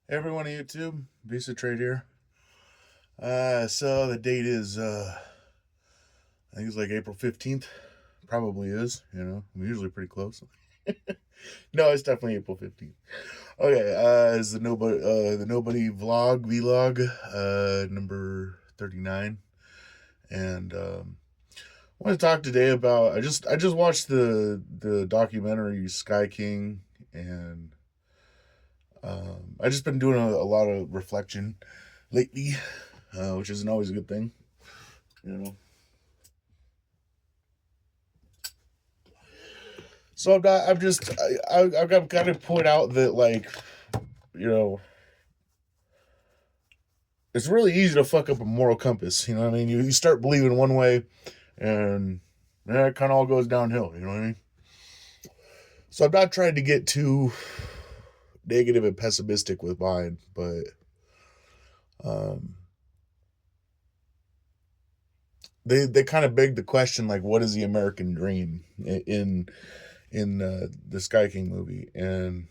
Hey everyone on YouTube, Visa Trade here. So the date is I think it's like April 15th. Probably is, I'm usually pretty close. No, it's definitely April 15th. Okay, is the nobody vlog number 39. And I want to talk today about I just watched the documentary Skyking. And I just been doing a lot of reflection lately, which isn't always a good thing, you know. So I'm not. I'm just. I've got to point out that, like, you know, it's really easy to fuck up a moral compass. You know what I mean? You start believing one way, and it kind of all goes downhill. You know what I mean? So I'm not trying to get too negative and pessimistic with mine, but um, they kind of beg the question, like, what is the American dream in the Sky King movie? And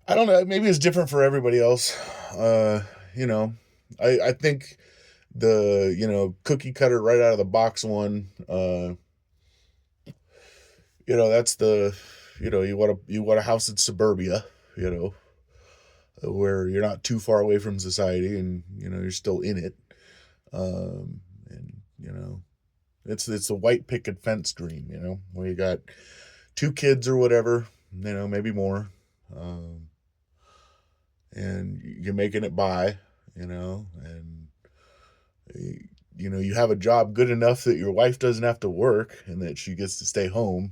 I don't know, maybe it's different for everybody else. You know, I think the cookie cutter right out of the box one. That's the you want a house in suburbia. You know, where you're not too far away from society, and you're still in it. And it's the white picket fence dream. Where you got two kids or whatever. Maybe more. Um, and you're making it by, and you have a job good enough that your wife doesn't have to work and that she gets to stay home,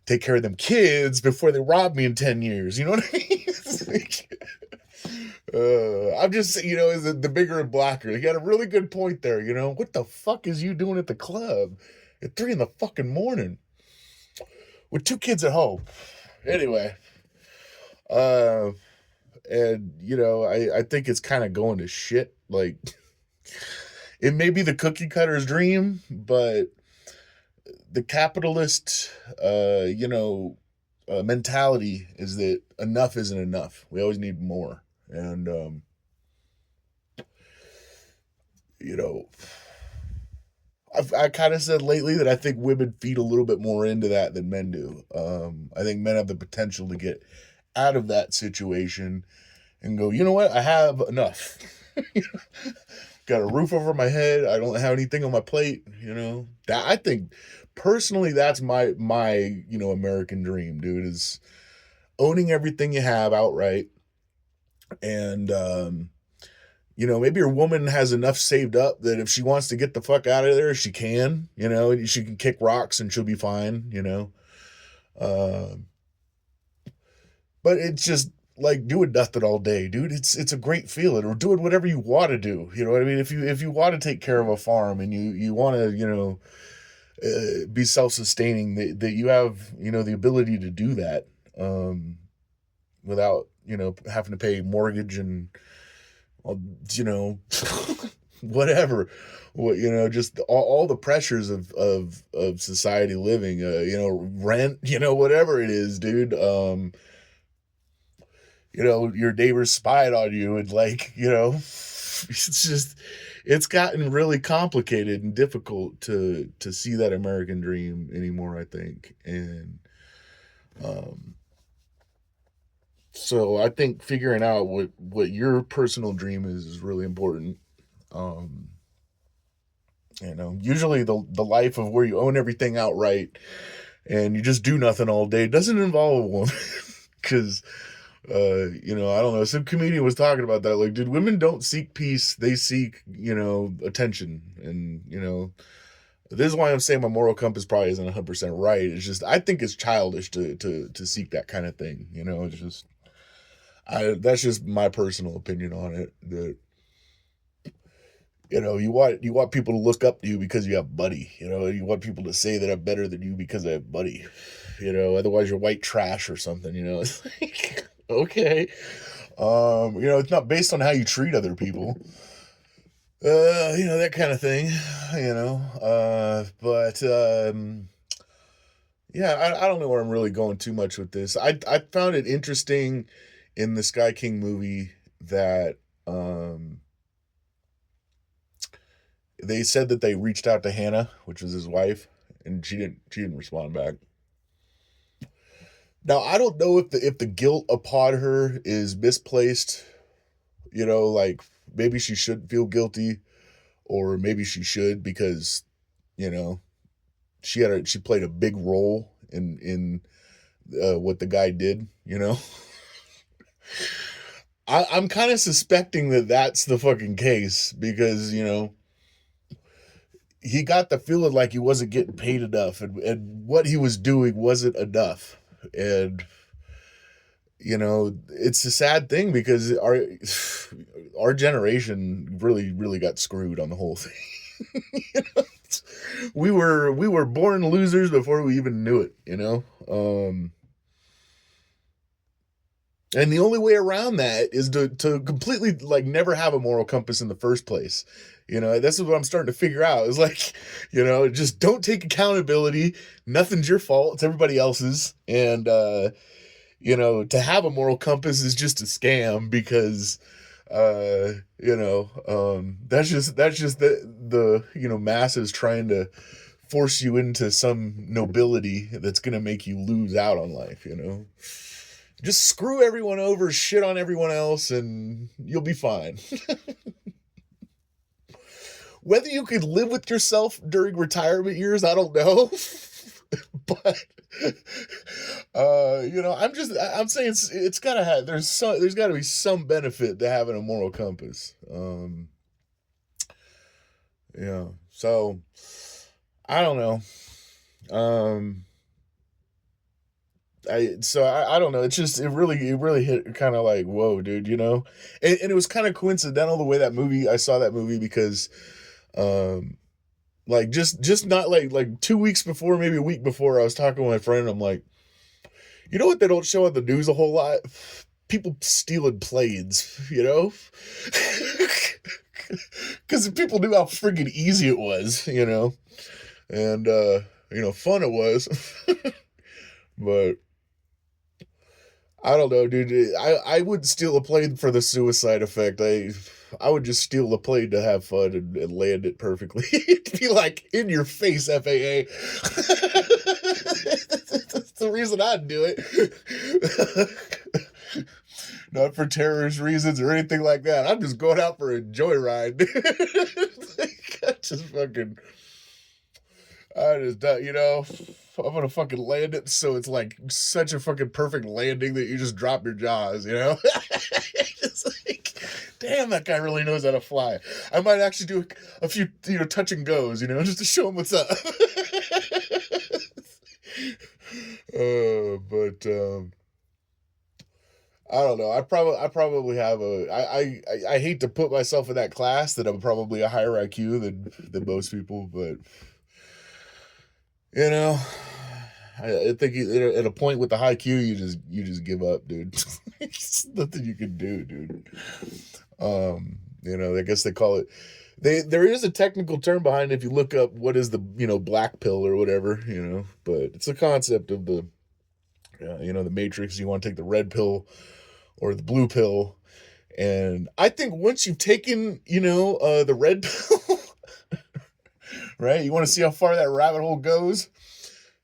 take care of them kids before they rob me in 10 years. You know what I mean? I'm just, as the bigger and blacker. You got a really good point there. What the fuck is you doing at the club at 3 in the fucking morning with two kids at home? Anyway, uh, and I think it's kind of going to shit. Like, it may be the cookie cutter's dream, but the capitalist mentality is that enough isn't enough. We always need more. And you know I kind of said lately that I think women feed a little bit more into that than men do. I think men have the potential to get out of that situation and go, you know what, I have enough. Got a roof over my head. I don't have anything on my plate. That, I think personally, that's my American dream, dude, is owning everything you have outright. And maybe your woman has enough saved up that if she wants to get the fuck out of there, she can. She can kick rocks and she'll be fine. Uh, but it's just like doing nothing all day, dude. It's a great feeling, or doing whatever you want to do. You know what I mean? If you want to take care of a farm and you want to be self-sustaining, that you have the ability to do that, without having to pay mortgage and you know whatever, just all the pressures of society living, rent, whatever it is, dude. Your neighbors spied on you, and, like, it's just, it's gotten really complicated and difficult to see that American dream anymore, I think. And um so I think figuring out what your personal dream is really important. um Usually the life of where you own everything outright and you just do nothing all day doesn't involve a woman. Because I don't know, some comedian was talking about that, like, dude, women don't seek peace, they seek attention. And this is why I'm saying my moral compass probably isn't 100% right. It's just, I think it's childish to seek that kind of thing. It's just, that's just my personal opinion on it. That you want people to look up to you because you have money. You want people to say that I'm better than you because I have money. Otherwise you're white trash or something. It's like, okay. It's not based on how you treat other people. That kind of thing. But yeah, I don't know where I'm really going too much with this. I found it interesting in the Sky King movie that they said that they reached out to Hannah, which was his wife, and she didn't respond back. Now I don't know if the guilt upon her is misplaced, like maybe she shouldn't feel guilty, or maybe she should because, you know, she played a big role in what the guy did. I'm kind of suspecting that that's the fucking case because, he got the feeling like he wasn't getting paid enough and what he was doing wasn't enough. And, it's a sad thing because our generation really, really got screwed on the whole thing. You know? We were born losers before we even knew it. And the only way around that is to completely like never have a moral compass in the first place. This is what I'm starting to figure out. Is like, just don't take accountability. Nothing's your fault. It's everybody else's. And to have a moral compass is just a scam because that's just the masses trying to force you into some nobility that's going to make you lose out on life. Just screw everyone over, shit on everyone else, and you'll be fine. Whether you could live with yourself during retirement years, I don't know. But I'm saying it's gotta have there's gotta be some benefit to having a moral compass. Yeah. So I don't know. I don't know. It really hit kind of like, whoa, dude, and it was kind of coincidental the way I saw that movie because like just not like 2 weeks before, maybe a week before, I was talking with my friend, and I'm like, you know what they don't show on the news a whole lot? People stealing planes, because people knew how friggin' easy it was, and fun it was. But I don't know, dude. I wouldn't steal a plane for the suicide effect. I would just steal a plane to have fun and land it perfectly. It'd be like, in your face, FAA. That's the reason I'd do it. Not for terrorist reasons or anything like that. I'm just going out for a joyride. I'm gonna fucking land it so it's like such a fucking perfect landing that you just drop your jaws, It's like, damn, that guy really knows how to fly. I might actually do a few, touch and goes, just to show him what's up. But I don't know. I probably have I hate to put myself in that class that I'm probably a higher IQ than most people, but I think at a point with the high Q, you just give up, dude. There's nothing you can do, dude. I guess they call it. There is a technical term behind it if you look up what is the black pill or whatever, but it's a concept of the the Matrix. You want to take the red pill or the blue pill, and I think once you've taken the red pill, right, you want to see how far that rabbit hole goes.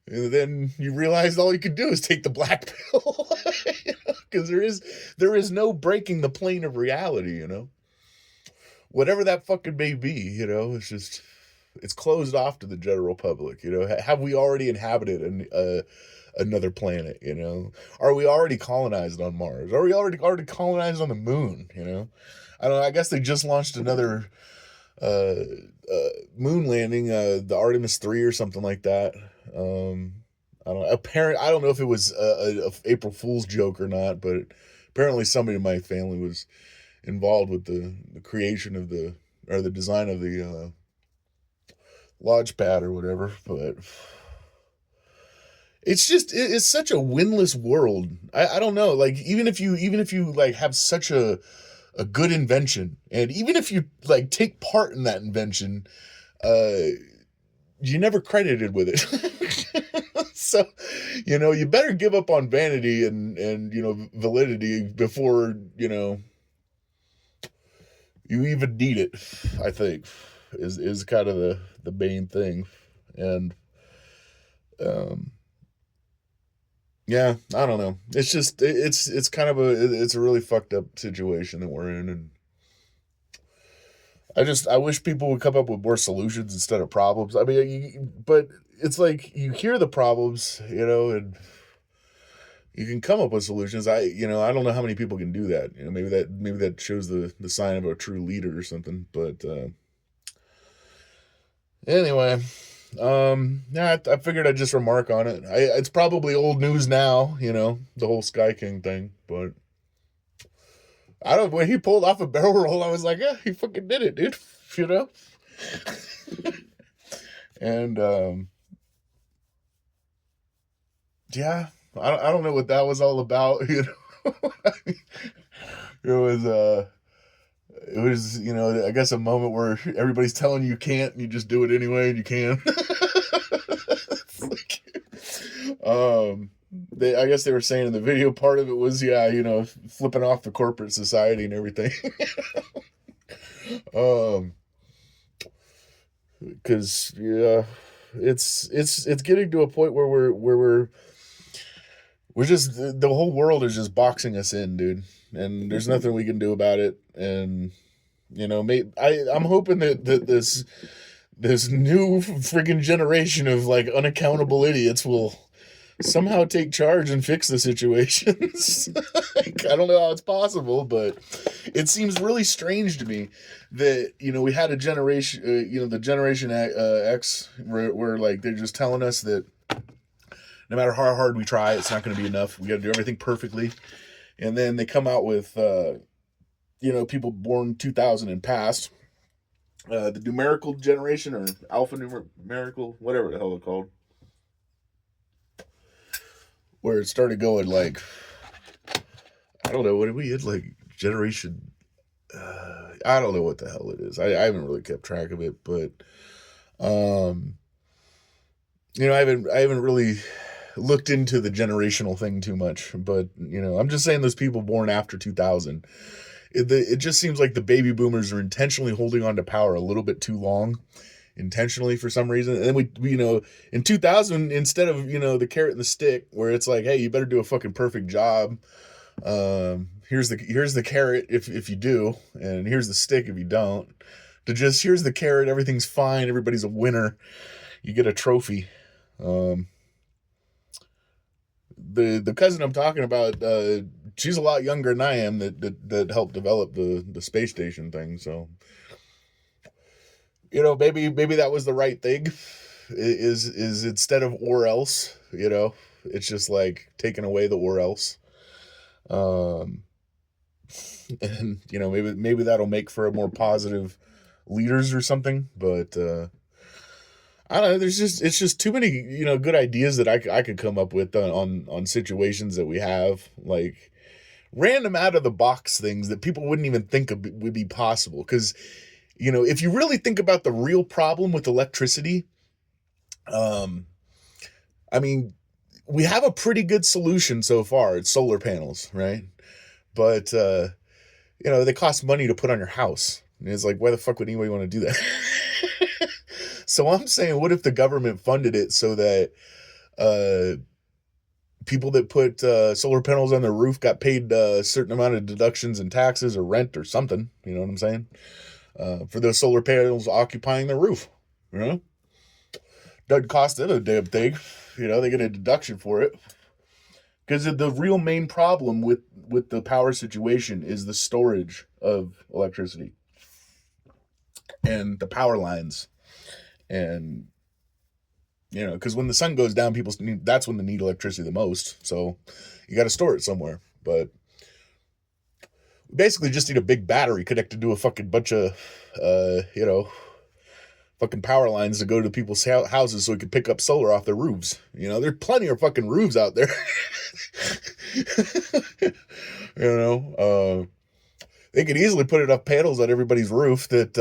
And then you realize all you could do is take the black pill, because there is no breaking the plane of reality, whatever that fucking may be, it's closed off to the general public. Have we already inhabited another planet? Are we already colonized on Mars? Are we already colonized on the moon? I don't know. I guess they just launched another moon landing, the Artemis 3 or something like that. I don't know. I don't know if it was a April Fool's joke or not, but apparently somebody in my family was involved with the creation of the design of the launch pad or whatever. But it's such a winless world. I don't know. Like even if you like have such a good invention, and even if you like take part in that invention, you're never credited with it. So, you better give up on vanity and validity before, you even need it, I think, is kind of the main thing. And um yeah, I don't know. It's just it's kind of it's a really fucked up situation that we're in, and I wish people would come up with more solutions instead of problems. I mean, but it's like you hear the problems, and you can come up with solutions. I don't know how many people can do that. Maybe that shows the sign of a true leader or something. But anyway, yeah, I figured I'd just remark on it. It's probably old news now, the whole skyking thing. But I don't. When he pulled off a barrel roll, I was like, yeah, he fucking did it, dude. You know. And yeah, I don't know what that was all about. It was I guess a moment where everybody's telling you can't, and you just do it anyway, and you can. I guess they were saying in the video, part of it was, flipping off the corporate society and everything. Because yeah, it's getting to a point where we're just, the whole world is just boxing us in, dude, and there's nothing we can do about it. And I'm hoping that this new friggin' generation of like unaccountable idiots will somehow take charge and fix the situations. Like, I don't know how it's possible, but it seems really strange to me that we had a generation, the generation X, where like they're just telling us that no matter how hard we try, it's not going to be enough. We got to do everything perfectly, and then they come out with people born 2000 and past, the numerical generation or alpha numerical, whatever the hell they're called, where it started going like, I don't know, what did we hit, like generation, I don't know what the hell it is. I haven't really kept track of it, but I haven't really looked into the generational thing too much. But I'm just saying, those people born after 2000, it just seems like the baby boomers are intentionally holding on to power a little bit too long, intentionally, for some reason. And then we in 2000, instead of the carrot and the stick, where it's like, hey, you better do a fucking perfect job, here's the carrot if you do, and here's the stick if you don't, to just, here's the carrot, everything's fine, everybody's a winner, you get a trophy. The cousin I'm talking about, she's a lot younger than I am, that helped develop the space station thing. So maybe that was the right thing, is instead of or else, it's just like taking away the or else. And maybe that'll make for a more positive leaders or something. But I don't know. It's just too many good ideas that I could come up with on situations that we have, like random out of the box things that people wouldn't even think would be possible. Because if you really think about the real problem with electricity, I mean, we have a pretty good solution so far. It's solar panels, right? But they cost money to put on your house. And it's like, why the fuck would anybody want to do that? So I'm saying, what if the government funded it so that people that put solar panels on their roof got paid a certain amount of deductions and taxes or rent or something? You know what I'm saying? For those solar panels occupying the roof. Doesn't cost them a damn thing. They get a deduction for it. Because the real main problem with the power situation is the storage of electricity and the power lines. And because when the sun goes down, that's when they need electricity the most. So you got to store it somewhere. But we basically just need a big battery connected to a fucking bunch of fucking power lines to go to people's houses so we can pick up solar off their roofs. There's plenty of fucking roofs out there. They could easily put enough panels on everybody's roof that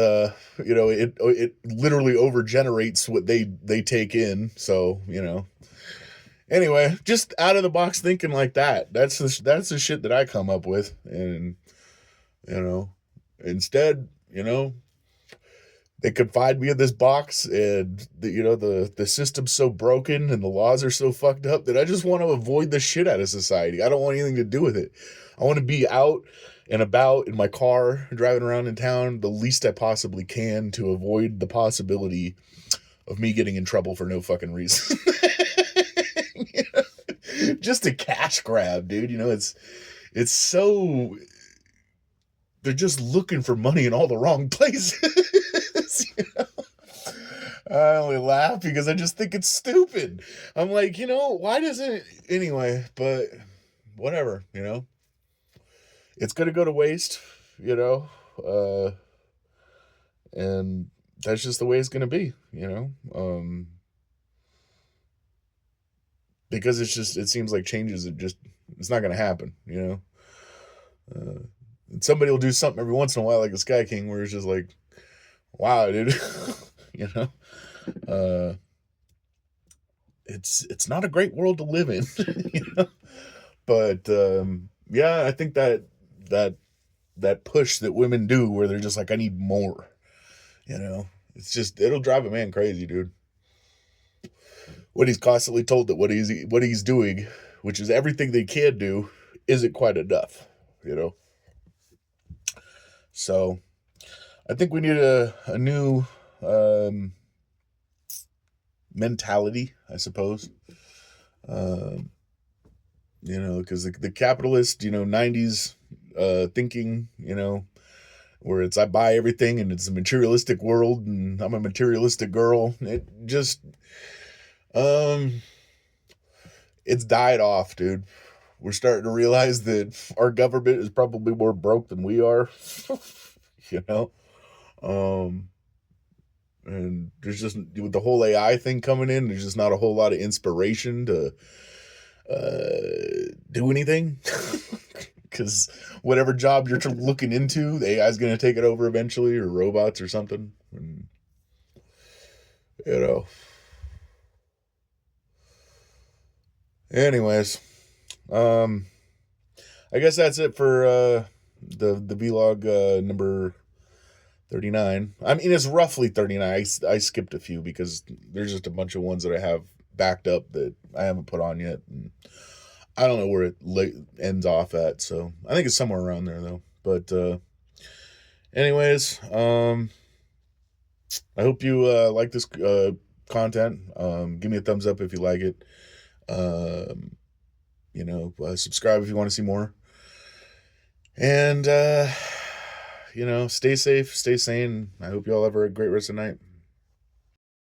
it literally overgenerates what they take in. So Anyway, just out of the box thinking like that. That's the shit that I come up with, and you know, instead, they confide me in this box, and the system's so broken and the laws are so fucked up that I just want to avoid the shit out of society. I don't want anything to do with it. I want to be out and about in my car, driving around in town the least I possibly can to avoid the possibility of me getting in trouble for no fucking reason. You know? Just a cash grab, dude. It's so they're just looking for money in all the wrong places. I only laugh because I just think it's stupid. I'm like, why doesn't it anyway? But whatever, it's gonna go to waste, uh, and that's just the way it's gonna be, because it seems like changes. It's not gonna happen, and somebody will do something every once in a while, like a Sky King, where it's just like, wow, dude, you know, uh, it's not a great world to live in, But yeah, I think that push that women do, where they're just like, I need more, it'll drive a man crazy, dude. When he's constantly told that what he's doing, which is everything they can do, isn't quite enough, you know. So I think we need a new mentality, I suppose. Because the capitalist, 90s thinking, where it's I buy everything and it's a materialistic world and I'm a materialistic girl. It just, it's died off, dude. We're starting to realize that our government is probably more broke than we are, you know? Um, and there's just, with the whole AI thing coming in, there's just not a whole lot of inspiration to do anything. Because whatever job you're looking into, the AI is going to take it over eventually, or robots or something. And, you know. Anyways, I guess that's it for the vlog number 39. I mean, it's roughly 39. I skipped a few because there's just a bunch of ones that I have backed up that I haven't put on yet. And I don't know where it ends off at, so I think it's somewhere around there though. But anyways, I hope you like this content. Give me a thumbs up if you like it. Subscribe if you want to see more. And stay safe, stay sane. I hope you all have a great rest of the night.